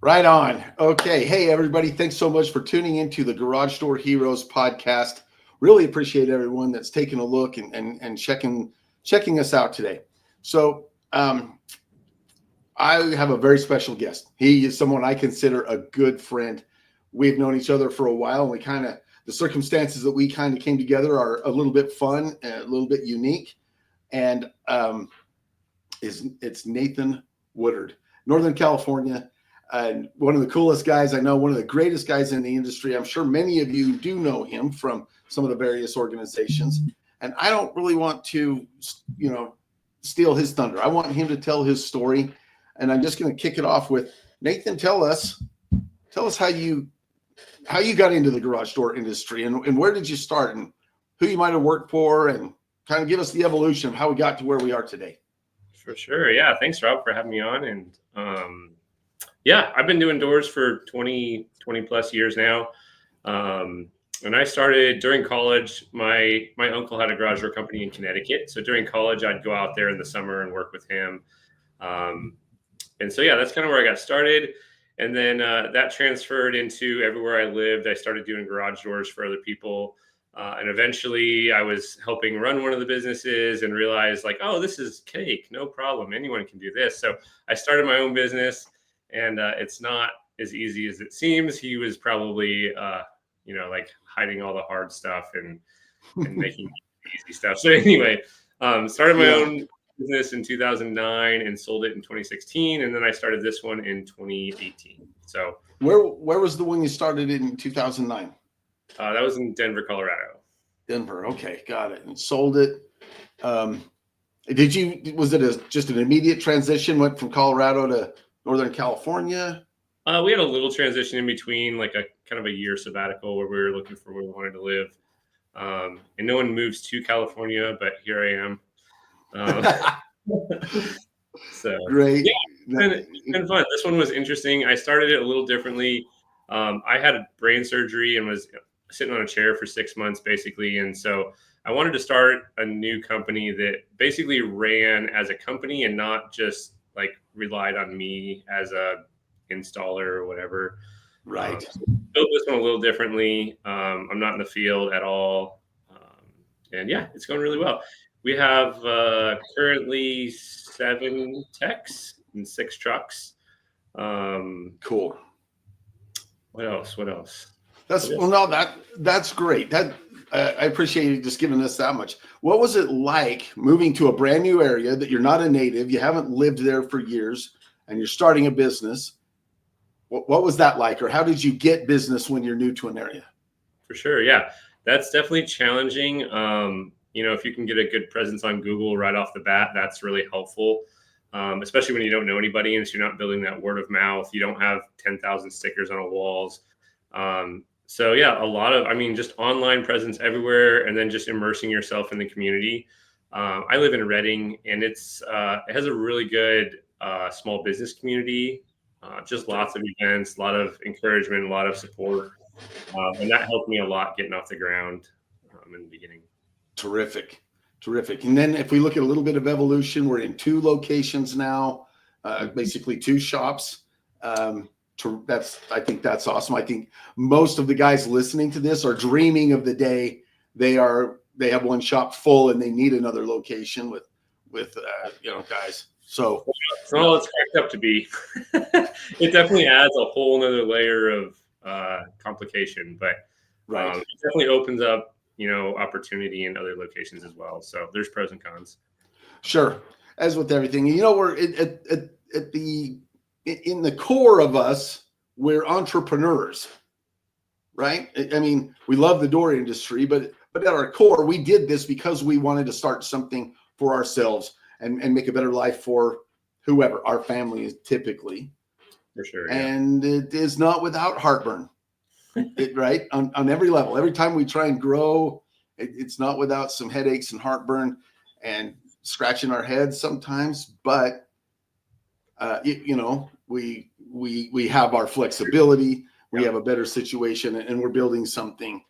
Right on. Okay. Hey, everybody. Thanks so much for tuning into the Garage Door Heroes podcast. Really appreciate everyone that's taking a look and checking us out today. So, I have a very special guest. He is someone I consider a good friend. We've known each other for a while, and the circumstances that we kind of came together are a little bit fun and a little bit unique. And it's Nathan Woodard, Northern California. And one of the coolest guys I know, one of the greatest guys in the industry. I'm sure many of you do know him from some of the various organizations. And I don't really want to, steal his thunder. I want him to tell his story. And I'm just going to kick it off with Nathan. Tell us how you got into the garage door industry and where did you start and who you might have worked for and kind of give us the evolution of how we got to where we are today. For sure. Yeah. Thanks, Rob, for having me on. And yeah, I've been doing doors for 20 plus years now. And I started during college. My uncle had a garage door company in Connecticut. So during college, I'd go out there in the summer and work with him. And so, yeah, that's kind of where I got started. And then that transferred into everywhere I lived. I started doing garage doors for other people. And eventually I was helping run one of the businesses and realized like, oh, this is cake. No problem. Anyone can do this. So I started my own business, and it's not as easy as it seems. He was probably, like hiding all the hard stuff and making easy stuff. So anyway, started my own business in 2009 and sold it in 2016. And then I started this one in 2018. So where was the one you started in 2009? That was in Denver, Colorado. Denver. Okay. Got it. And sold it. Was it just an immediate transition, went from Colorado to Northern California? We had a little transition in between, like a kind of a year sabbatical where we were looking for where we wanted to live. And no one moves to California, but here I am. So great. Yeah, it's been fun. This one was interesting. I started it a little differently. I had brain surgery and was sitting on a chair for 6 months basically. And so I wanted to start a new company that basically ran as a company and not just like relied on me as a installer or whatever. Right. So built this one a little differently. I'm not in the field at all. And yeah, it's going really well. We have currently 7 techs and 6 trucks. Cool. What else? That's great. I appreciate you just giving us that much. What was it like moving to a brand new area that you're not a native, you haven't lived there for years, and you're starting a business? What was that like, or how did you get business when you're new to an area? For sure, yeah, that's definitely challenging. If you can get a good presence on Google right off the bat, that's really helpful. Especially when you don't know anybody and so you're not building that word of mouth. You don't have 10,000 stickers on the walls. So yeah, just online presence everywhere, and then just immersing yourself in the community. I live in Redding, and it has a really good small business community. Just lots of events, a lot of encouragement, a lot of support. And that helped me a lot getting off the ground in the beginning. Terrific. And then if we look at a little bit of evolution, we're in 2 locations now, basically 2 shops. I think that's awesome. I think most of the guys listening to this are dreaming of the day they have one shop full and they need another location with guys. So it's not all it's cracked up to be. It definitely adds a whole nother layer of complication, but it definitely opens up opportunity in other locations as well. So there's pros and cons. Sure. As with everything, we're in the core of us, we're entrepreneurs, right? I mean, we love the door industry, but at our core, we did this because we wanted to start something for ourselves and make a better life for whoever, our family is typically. For sure. Yeah. And it is not without heartburn, right? On every level. Every time we try and grow, it's not without some headaches and heartburn and scratching our heads sometimes, but we have our flexibility, we have a better situation, and we're building something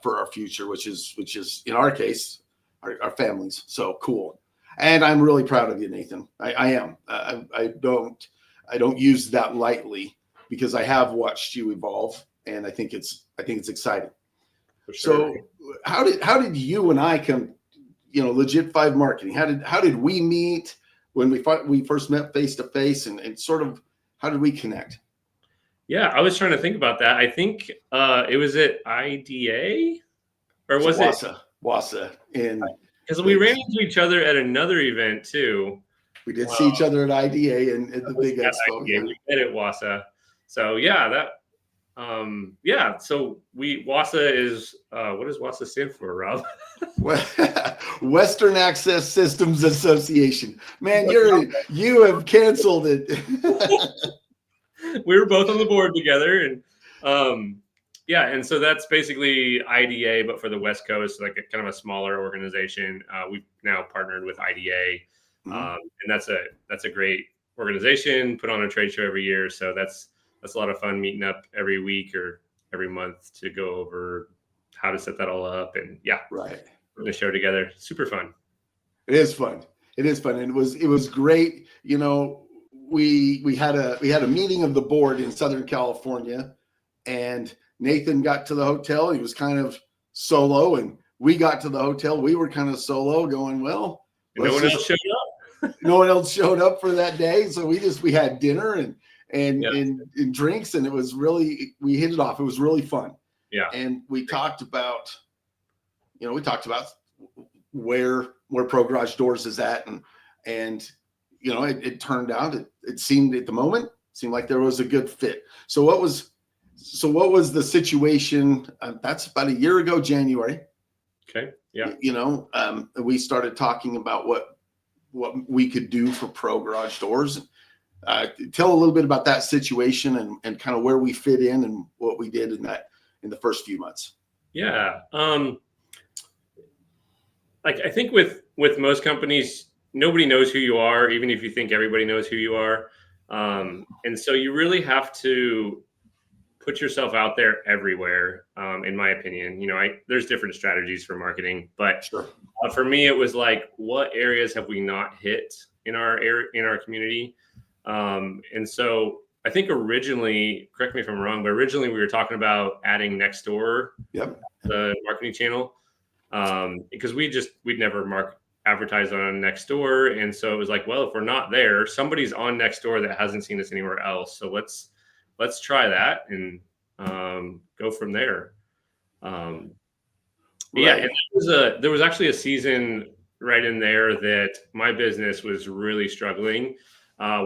for our future, which is in our case, our families. So cool. And I'm really proud of you, Nathan. I am. I don't use that lightly because I have watched you evolve, and I think it's exciting. For sure. So how did you and I come, Legit 5 Marketing? How did we meet when we first met face to face, and sort of how did we connect? Yeah, I was trying to think about that. I think it was at IDA, or was it Wassa, and because we ran into each other at another event too. We did see each other at IDA and at the big expo. IDA. We met at Wassa. So yeah, so Wassa is what does Wassa stand for, Rob? Western Access Systems Association. Man, you have canceled it. We were both on the board together, and and so that's basically IDA, but for the West Coast, like a kind of a smaller organization. We've now partnered with IDA, and that's a great organization. Put on a trade show every year, so that's a lot of fun meeting up every week or every month to go over how to set that all up, and putting the show together. Super fun. It is fun. And it was great. We had a meeting of the board in Southern California, and Nathan got to the hotel. He was kind of solo, and we got to the hotel. We were kind of solo, going, well, no one else showed up. No one else showed up for that day, so we had dinner and drinks, and it was really, we hit it off. It was really fun. Yeah, and we talked about where Pro Garage Doors is at, and it turned out it seemed at the moment like there was a good fit. So what was the situation? That's about a year ago, January. Okay. Yeah. We started talking about what we could do for Pro Garage Doors. Tell a little bit about that situation and kind of where we fit in and what we did in the first few months. Yeah. I think with most companies, nobody knows who you are, even if you think everybody knows who you are. And so you really have to put yourself out there everywhere, in my opinion. There's different strategies for marketing, but sure. For me, it was like, what areas have we not hit in our community? And so I think originally, correct me if I'm wrong, but originally we were talking about adding Nextdoor, the marketing channel, because we'd never advertised on Nextdoor. And so it was like, well, if we're not there, somebody's on Nextdoor that hasn't seen us anywhere else. So let's try that and go from there. Yeah, and there was actually a season right in there that my business was really struggling.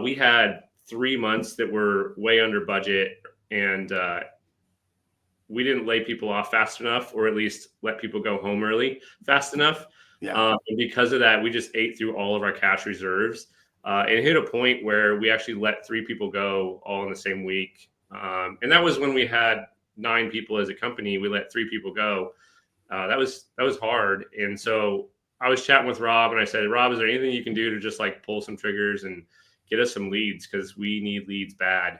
We had 3 months that were way under budget, and we didn't lay people off fast enough, or at least let people go home early fast enough. Yeah. And because of that, we just ate through all of our cash reserves. It hit a point where we actually let 3 people go all in the same week. And that was when we had 9 people as a company. We let 3 people go. That was hard. And so I was chatting with Rob, and I said, Rob, is there anything you can do to just like pull some triggers and get us some leads? Because we need leads bad.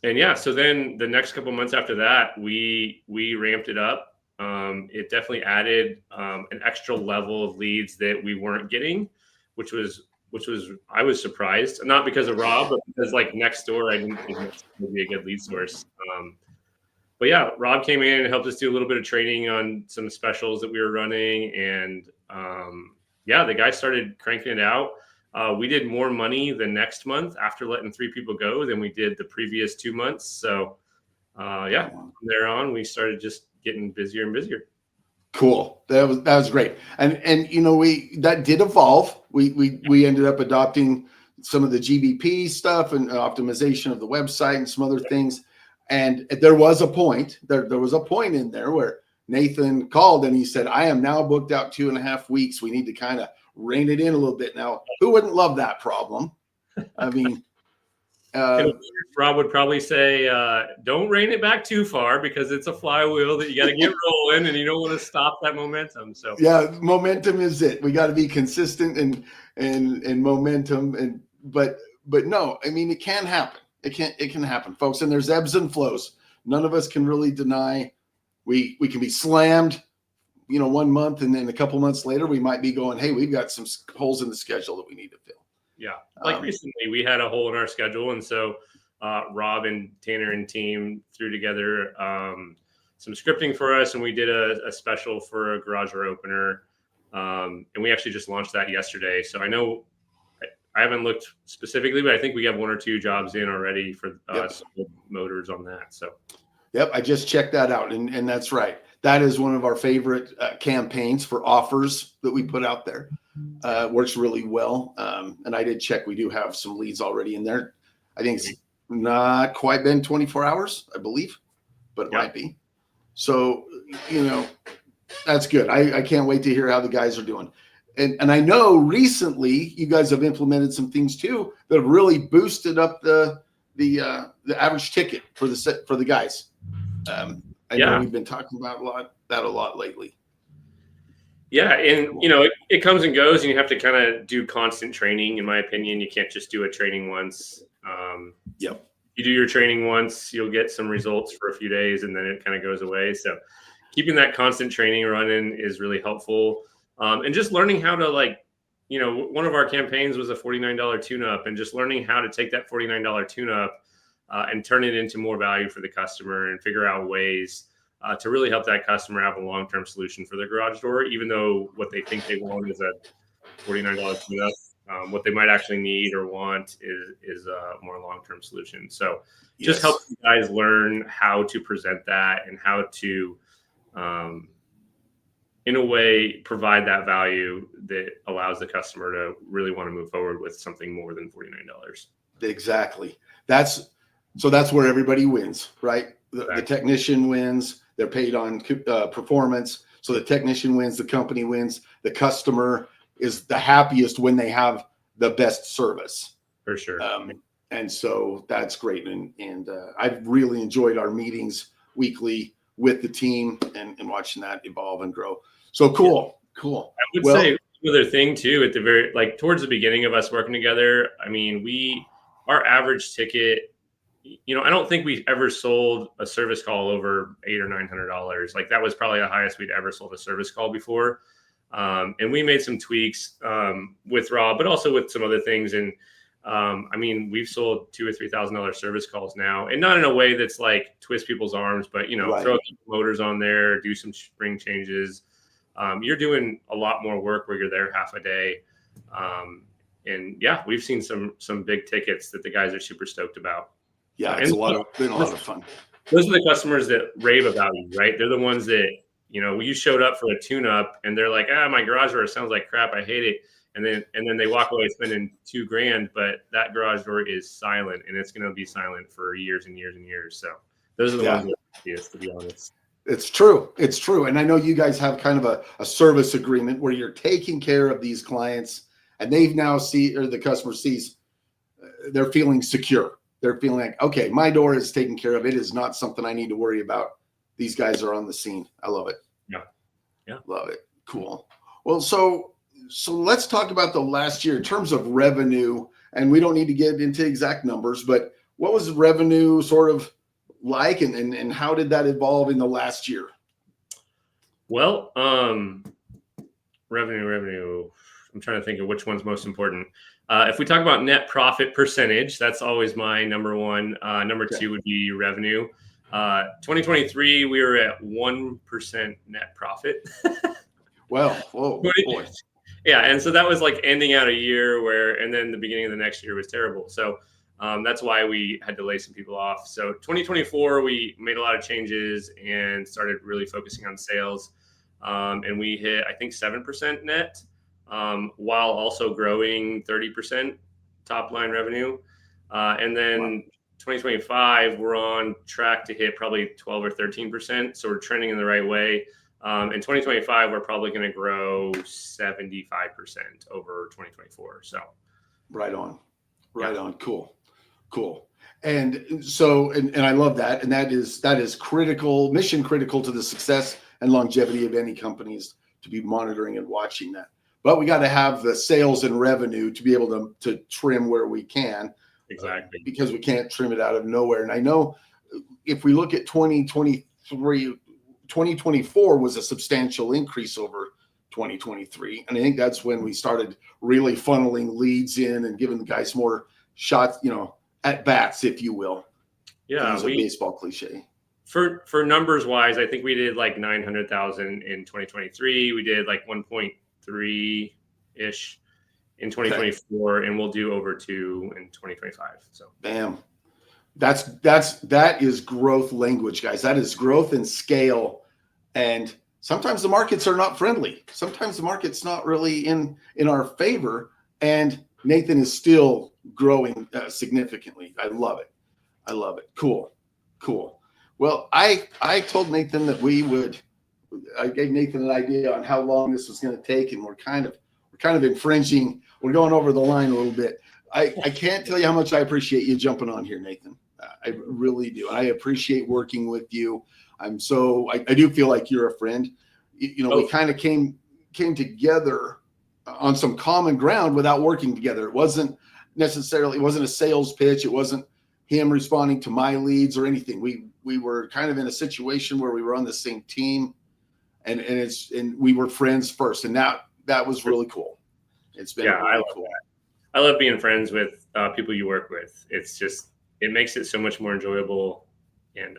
And yeah, so then the next couple months after that, we ramped it up. It definitely added an extra level of leads that we weren't getting, which was I was surprised, not because of Rob, but because like Nextdoor, I didn't think it would be a good lead source. But yeah, Rob came in and helped us do a little bit of training on some specials that we were running, and the guy started cranking it out. We did more money the next month after letting 3 people go than we did the previous 2 months. So from there on, we started just getting busier and busier. Cool. That was great. And that did evolve. We ended up adopting some of the GBP stuff and optimization of the website and some other things. And there was a point in there where Nathan called and he said, I am now booked out 2.5 weeks. We need to kind of rein it in a little bit. Now, who wouldn't love that problem? I mean, Rob would probably say, don't rein it back too far, because it's a flywheel that you got to get rolling, and you don't want to stop that momentum. So yeah, momentum is it. We got to be consistent and momentum. But no, I mean, it can happen. It can happen, folks. And there's ebbs and flows. None of us can really deny we can be slammed, 1 month, and then a couple months later, we might be going, hey, we've got some holes in the schedule that we need to fill. Yeah. Like recently we had a hole in our schedule. And so Rob and Tanner and team threw together some scripting for us, and we did a special for a garage door opener. And we actually just launched that yesterday. So I know I haven't looked specifically, but I think we have 1 or 2 jobs in already for motors on that. So, yep, I just checked that out, and that's right. That is one of our favorite campaigns for offers that we put out there. Works really well. And I did check. We do have some leads already in there. I think it's not quite been 24 hours, I believe, but it might be. So, that's good. I can't wait to hear how the guys are doing. And I know recently you guys have implemented some things too that have really boosted up the average ticket for the guys. I know we've been talking about a lot lately. Yeah, and it comes and goes, and you have to kind of do constant training. In my opinion, you can't just do a training once. You do your training once, you'll get some results for a few days, and then it kind of goes away. So keeping that constant training running is really helpful. And just learning how to one of our campaigns was a $49 tune-up, and just learning how to take that $49 tune-up and turn it into more value for the customer and figure out ways to really help that customer have a long-term solution for their garage door, even though what they think they want is a $49 tune-up. What they might actually need or want is a more long-term solution. So just help you guys learn how to present that and how to, in a way, provide that value that allows the customer to really want to move forward with something more than $49. Exactly. That's where everybody wins, right? The technician wins. They're paid on performance. So the technician wins, the company wins, the customer is the happiest when they have the best service. For sure. And so that's great. And I've really enjoyed our meetings weekly with the team and watching that evolve and grow. So cool. I would say another thing too, at the towards the beginning of us working together, I mean, our average ticket, I don't think we ever sold a service call over $800 or $900. Like that was probably the highest we'd ever sold a service call before. And we made some tweaks with Rob, but also with some other things. And I mean, we've sold $2,000 or $3,000 service calls now, and not in a way that's like twist people's arms, but throw a couple motors on there, do some spring changes. You're doing a lot more work where you're there half a day. And yeah, we've seen some big tickets that the guys are super stoked about. Yeah, it's been a lot of fun. Those are the customers that rave about you, right? They're the ones that, you showed up for a tune-up and they're like, my garage door sounds like crap, I hate it. And then they walk away spending $2,000, but that garage door is silent, and it's going to be silent for years and years and years. So those are the ones that are happiest, to be honest. It's true. And I know you guys have kind of a service agreement where you're taking care of these clients, and they've now the customer sees they're feeling secure. They're feeling like, okay, my door is taken care of. It is not something I need to worry about. These guys are on the scene. I love it. Yeah. Love it. Cool. Well, so let's talk about the last year in terms of revenue, and we don't need to get into exact numbers, but what was revenue sort of like, and how did that evolve in the last year? Well, revenue. I'm trying to think of which one's most important. If we talk about net profit percentage, that's always my number one. Number two would be revenue. 2023, we were at 1% net profit. Well, whoa, boy. Yeah, and so that was like ending out a year and then the beginning of the next year was terrible. So that's why we had to lay some people off. So 2024, we made a lot of changes and started really focusing on sales. And we hit, I think, 7% net, while also growing 30% top line revenue. And then 2025, we're on track to hit probably 12 or 13%. So we're trending in the right way. In 2025, we're probably going to grow 75% over 2024. So right on. Cool. And so, and I love that. And that is critical, mission critical to the success and longevity of any companies, to be monitoring and watching that. But we got to have the sales and revenue to be able to trim where we can. Exactly. Because we can't trim it out of nowhere. And I know if we look at 2024 was a substantial increase over 2023. And I think that's when we started really funneling leads in and giving the guys more shots, at bats, if you will. Yeah, use a baseball cliche. For numbers wise, I think we did like 900,000 in 2023. We did like 1.3 ish in 2024, and we'll do over 2 in 2025. So bam. That is growth language, guys. That is growth and scale. And sometimes the markets are not friendly. Sometimes the market's not really in our favor. And Nathan is still growing significantly. I love it. I love it. Cool. Well, I told Nathan that I gave Nathan an idea on how long this was going to take, and we're kind of infringing. We're going over the line a little bit. I can't tell you how much I appreciate you jumping on here, Nathan. I really do. I appreciate working with you. I do feel like you're a friend. We kind of came together on some common ground without working together. It wasn't a sales pitch. It wasn't him responding to my leads or anything. We were kind of in a situation where we were on the same team, and we were friends first, and that was really cool. It's been really cool. I love being friends with people you work with. It makes it so much more enjoyable, and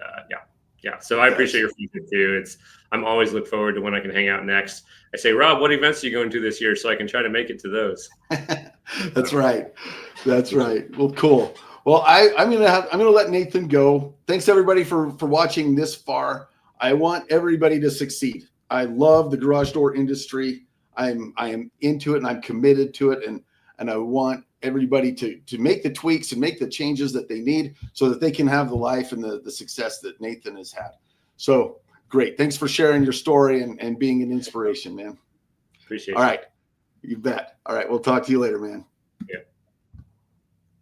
yeah. So I appreciate your feedback too. I'm always look forward to when I can hang out next. I say, Rob, what events are you going to this year, so I can try to make it to those. That's right. Well, cool. Well, I'm gonna let Nathan go. Thanks everybody for watching this far. I want everybody to succeed. I love the garage door industry. I am into it, and I'm committed to it, and I want everybody to make the tweaks and make the changes that they need so that they can have the life and the success that Nathan has had. So great. Thanks for sharing your story and being an inspiration, man. Appreciate it. All right. You bet. All right. We'll talk to you later, man. Yeah.